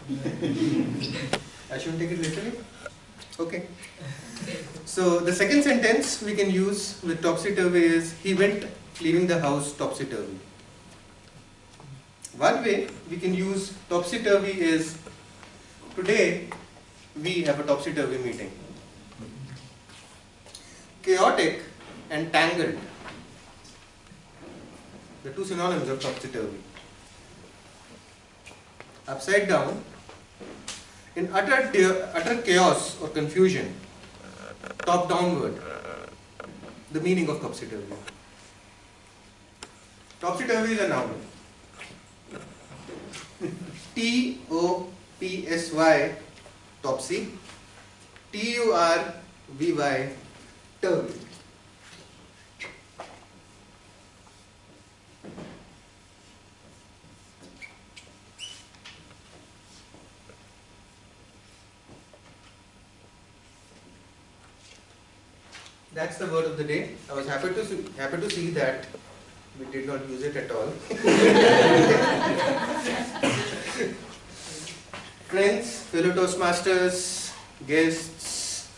F: I shouldn't take it literally? Okay. So the second sentence we can use with topsy-turvy is, he went leaving the house topsy-turvy. One way we can use topsy-turvy is, today we have a topsy-turvy meeting. Chaotic and tangled, the two synonyms of topsy-turvy. Upside down, in utter chaos or confusion, top downward, the meaning of topsy-turvy. Topsy-turvy is a noun. T-O-P-S-Y, topsy, T-U-R-V-Y, turvy. That's the word of the day. I was happy to see that we did not use it at all. Friends, fellow Toastmasters, guests,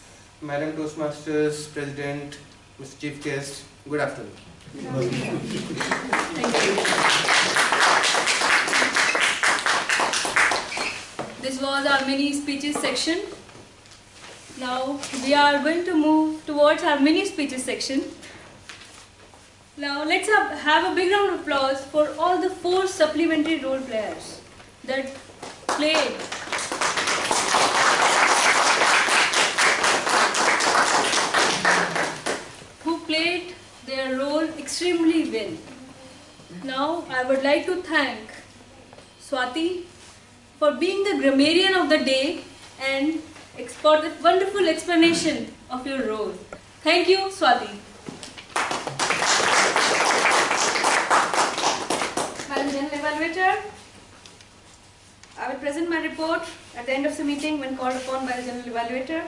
F: Madam Toastmasters, President, Mr. Chief Guest, good afternoon.
B: This was our mini speeches section. Now we are going to move towards our mini speeches section. Now let's have a big round of applause for all the 4 supplementary role players that played their role extremely well. Now I would like to thank Swati for being the grammarian of the day and for the wonderful explanation of your role. Thank you, Swati.
H: Madam General Evaluator, I will present my report at the end of the meeting when called upon by the General Evaluator.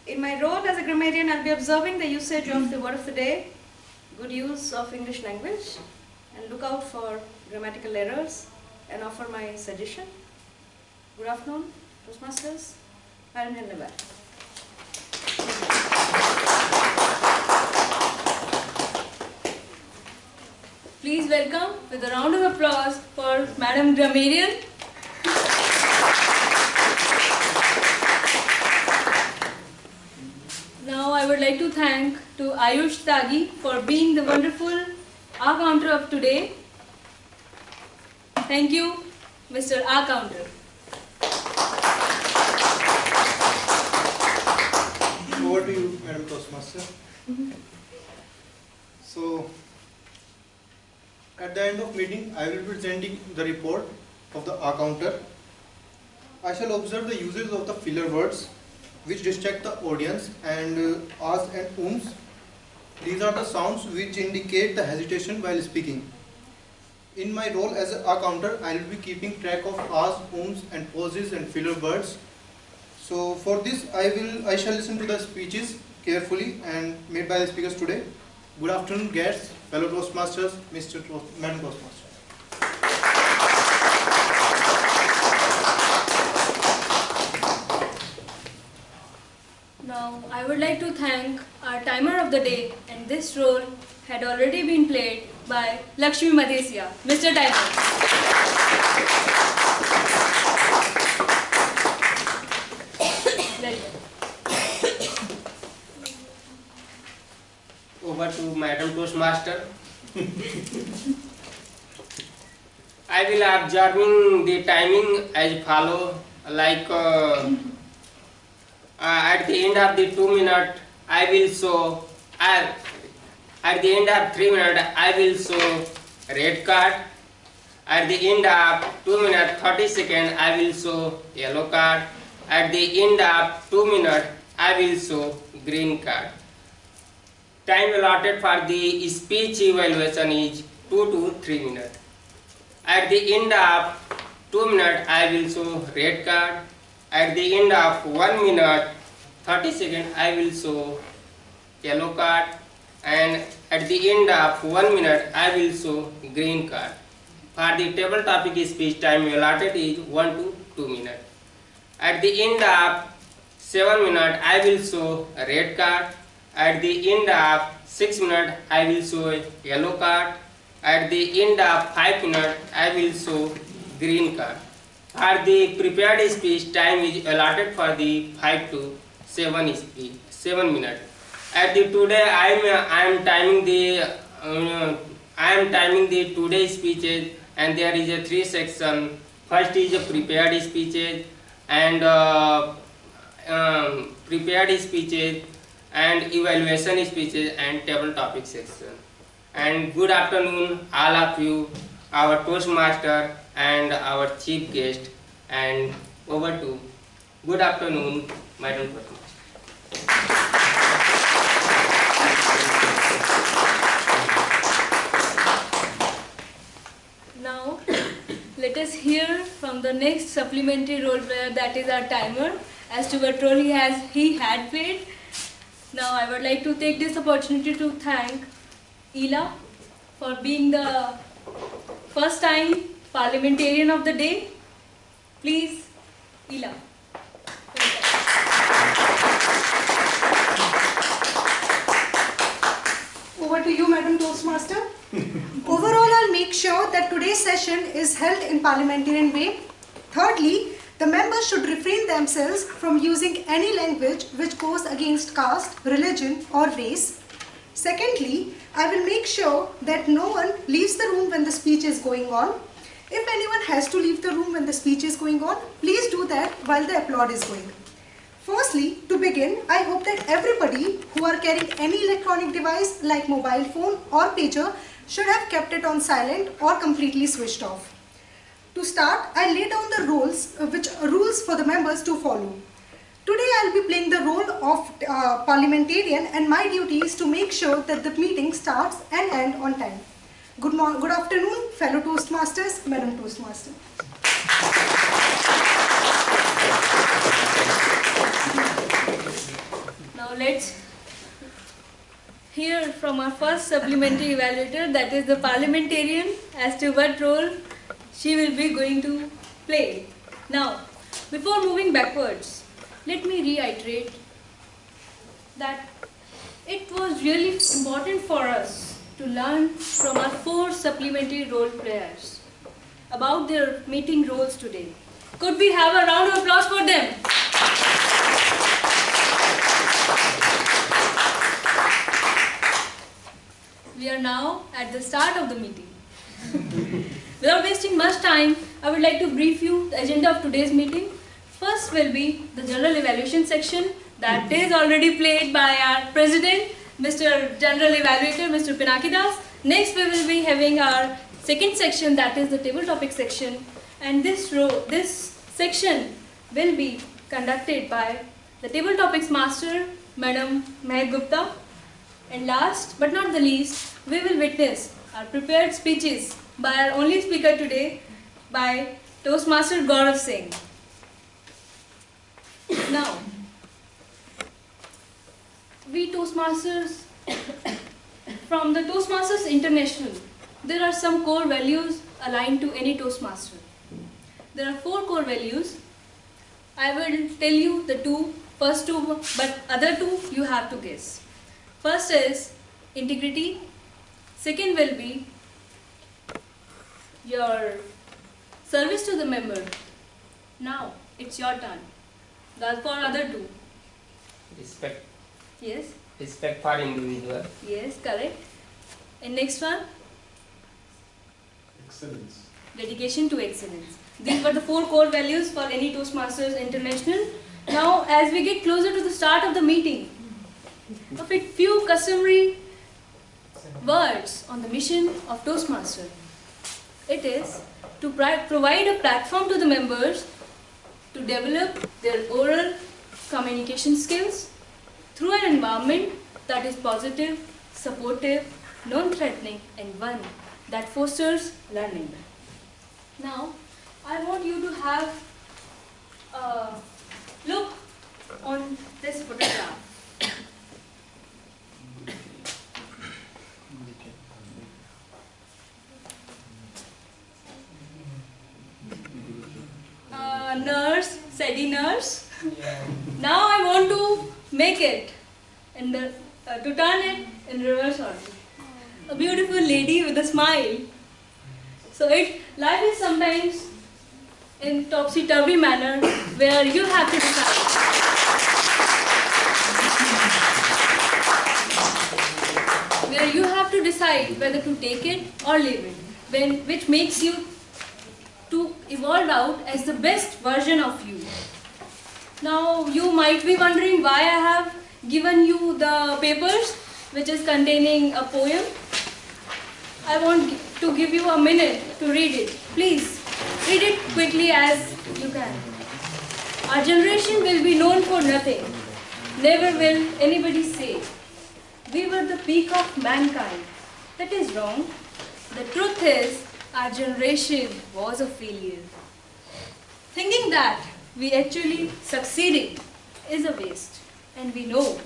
H: In my role as a grammarian, I will be observing the usage of the word of the day, good use of English language, and look out for grammatical errors and offer my suggestion. Good afternoon, Toastmasters. Madam General Evaluator.
B: Please welcome with a round of applause for Madam Grammarian. Now I would like to thank to Ayush Tagi for being the wonderful R counter of today. Thank you, Mr. R counter.
F: Over to you, Madam Toastmaster. So, at the end of meeting, I will be presenting the report of the R counter. I shall observe the uses of the filler words which distract the audience and ahs and ums. These are the sounds which indicate the hesitation while speaking. In my role as an R counter, I will be keeping track of ahs, ums and pauses and filler words. So for this, I shall listen to the speeches carefully and made by the speakers today. Good afternoon, guests, fellow Toastmasters, Madam Toastmaster.
B: Now I would like to thank our timer of the day, and this role had already been played by Lakshmi Madhesia. Mr. Timer.
D: Over to Madam Toastmaster. I will observing the timing as follow, like at the end of the 2 minutes, I will show, at the end of 3 minutes, I will show red card. At the end of 2 minutes 30 seconds, I will show yellow card. At the end of 2 minutes, I will show green card. Time allotted for the speech evaluation is 2 to 3 minutes. At the end of 2 minutes, I will show red card. At the end of 1 minute 30 seconds, I will show yellow card. And at the end of 1 minute, I will show green card. For the table topic speech, time allotted is 1 to 2 minutes. At the end of 7 minutes, I will show a red card. At the end of 6 minutes, I will show a yellow card. At the end of 5 minutes, I will show green card. For the prepared speech, time is allotted for the 5 to 7 minutes. At the today, I am timing the today speeches, and there is a 3 section. First is a prepared speeches and prepared speeches and evaluation speeches and table topic section. And good afternoon all of you, our Toastmaster and our chief guest, and over to good afternoon, Madam Toastmaster.
B: Now let us hear from the next supplementary role player, that is our timer, as to what role he had played. Now I would like to take this opportunity to thank Ela for being the first time parliamentarian of the day. Please, Ela.
E: Toastmaster. Overall, I'll make sure that today's session is held in parliamentarian way. Thirdly, the members should refrain themselves from using any language which goes against caste, religion or race. Secondly, I will make sure that no one leaves the room when the speech is going on. If anyone has to leave the room when the speech is going on, please do that while the applaud is going. Firstly, to begin, I hope that everybody who are carrying any electronic device like mobile phone or pager should have kept it on silent or completely switched off. To start, I lay down the rules for the members to follow. Today I will be playing the role of parliamentarian, and my duty is to make sure that the meeting starts and ends on time. Good afternoon, fellow Toastmasters, Madam Toastmaster.
B: Now let's hear from our first supplementary evaluator, that is the parliamentarian, as to what role she will be going to play. Now, before moving backwards, let me reiterate that it was really important for us to learn from our 4 supplementary role players about their meeting roles today. Could we have a round of applause for them? We are now at the start of the meeting. Without wasting much time, I would like to brief you the agenda of today's meeting. First will be the general evaluation section that is already played by our president, Mr. General Evaluator, Mr. Pinaki Das. Next we will be having our second section, that is the table topic section, and this section will be conducted by the table topics master, Madam Mehak Gupta. And last but not the least, we will witness our prepared speeches by our only speaker today, by Toastmaster Gaurav Singh. Now, we Toastmasters, from the Toastmasters International, there are some core values aligned to any Toastmaster. There are 4 core values. I will tell you the first two, but other 2 you have to guess. First is integrity. Second will be your service to the member. Now, it's your turn. That's for other 2.
D: Respect.
B: Yes.
D: Respect for individual.
B: Yes, correct. And next one?
A: Excellence.
B: Dedication to excellence. These were the 4 core values for any Toastmasters International. Now, as we get closer to the start of the meeting, a few customary words on the mission of Toastmaster. It is to provide a platform to the members to develop their oral communication skills through an environment that is positive, supportive, non-threatening, and one that fosters learning. Now, I want you to have a look on this photograph. Nurse, steady nurse. Now I want to make it and to turn it in reverse order. A beautiful lady with a smile. So life is sometimes in topsy-turvy manner where you have to decide. Where you have to decide whether to take it or leave it, which makes you to evolve out as the best version of you. Now you might be wondering why I have given you the papers which is containing a poem. I want to give you a minute to read it. Please read it quickly as you can. Our generation will be known for nothing. Never will anybody say we were the peak of mankind. That is wrong. The truth is our generation was a failure. Thinking that we actually succeeded is a waste. And we know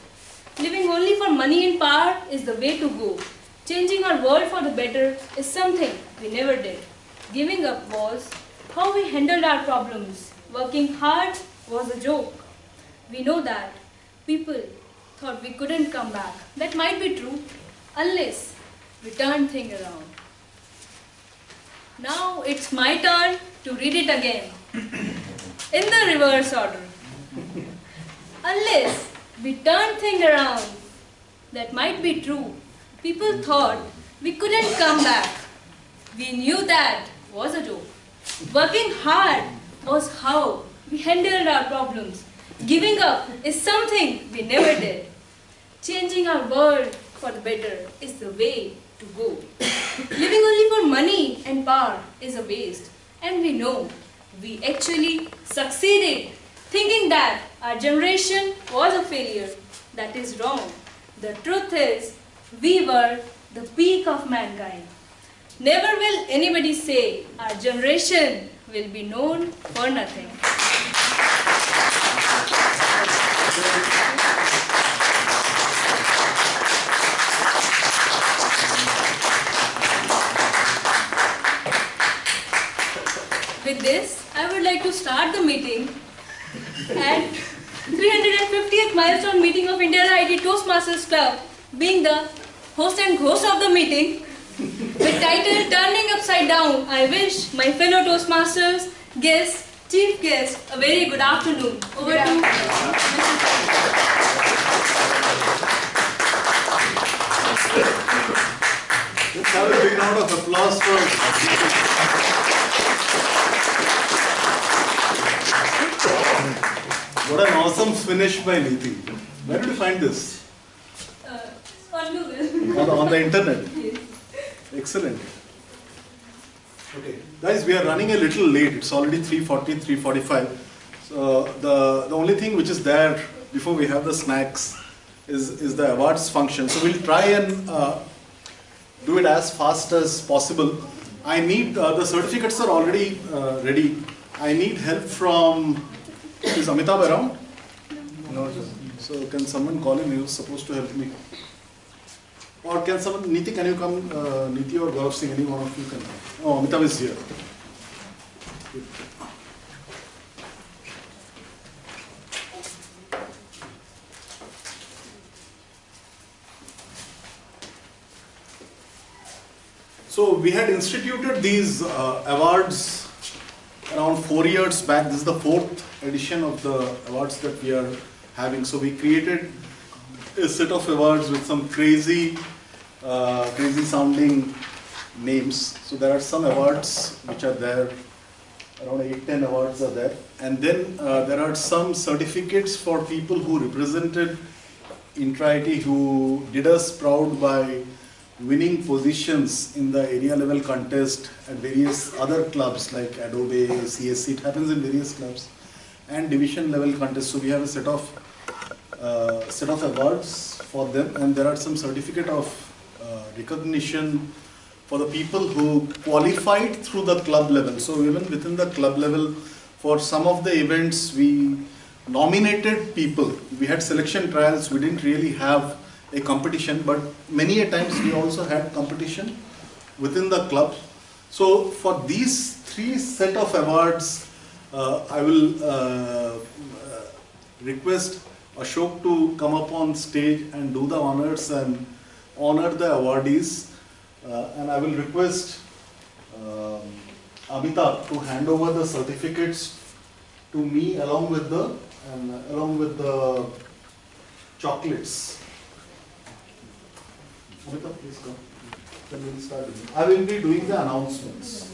B: living only for money and power is the way to go. Changing our world for the better is something we never did. Giving up was how we handled our problems. Working hard was a joke. We know that people thought we couldn't come back. That might be true unless we turned things around. Now it's my turn to read it again, in the reverse order. Unless we turn things around, that might be true. People thought we couldn't come back. We knew that was a joke. Working hard was how we handled our problems. Giving up is something we never did. Changing our world for the better is the way to go. Living only for money and power is a waste. And we know we actually succeeded, thinking that our generation was a failure. That is wrong. The truth is, we were the peak of mankind. Never will anybody say our generation will be known for nothing. With this, I would like to start the meeting at 350th milestone meeting of India IT Toastmasters Club, being the host and host of the meeting. With title Turning Upside Down, I wish my fellow Toastmasters, guests, chief guests, a very good afternoon. Over to
A: Let's have a big round of applause for what an awesome finish by Neeti. Where did you find this?
B: on Google.
A: On the internet.
B: Yes.
A: Excellent. Okay, guys, we are running a little late. It's already 3:40, 3:45. So the only thing which is there before we have the snacks is the awards function. So we'll try and do it as fast as possible. I need the certificates are already ready. I need help from. Is Amitabh around?
F: No, sir.
A: So can someone call him? He was supposed to help me. Or can someone, Neeti, can you come? Neeti or Gaurav Singh, any one of you can come. Oh, Amitabh is here. So we had instituted these awards around 4 years back. This is the 4th edition of the awards that we are having. So we created a set of awards with some crazy sounding names. So there are some awards which are there, around 8-10 awards are there. And then there are some certificates for people who represented Intra-IT, who did us proud by winning positions in the area level contest at various other clubs like Adobe, CSC, it happens in various clubs, and division level contests. So we have a set of awards for them, and there are some certificate of recognition for the people who qualified through the club level. So even within the club level, for some of the events we nominated people. We had selection trials, we didn't really have a competition, but many a times we also had competition within the club. So for these 3 set of awards, I will request Ashok to come up on stage and do the honors and honor the awardees. And I will request Amitabh to hand over the certificates to me along with the chocolates. Amitabh, please come. Then we'll start. I will be doing the announcements.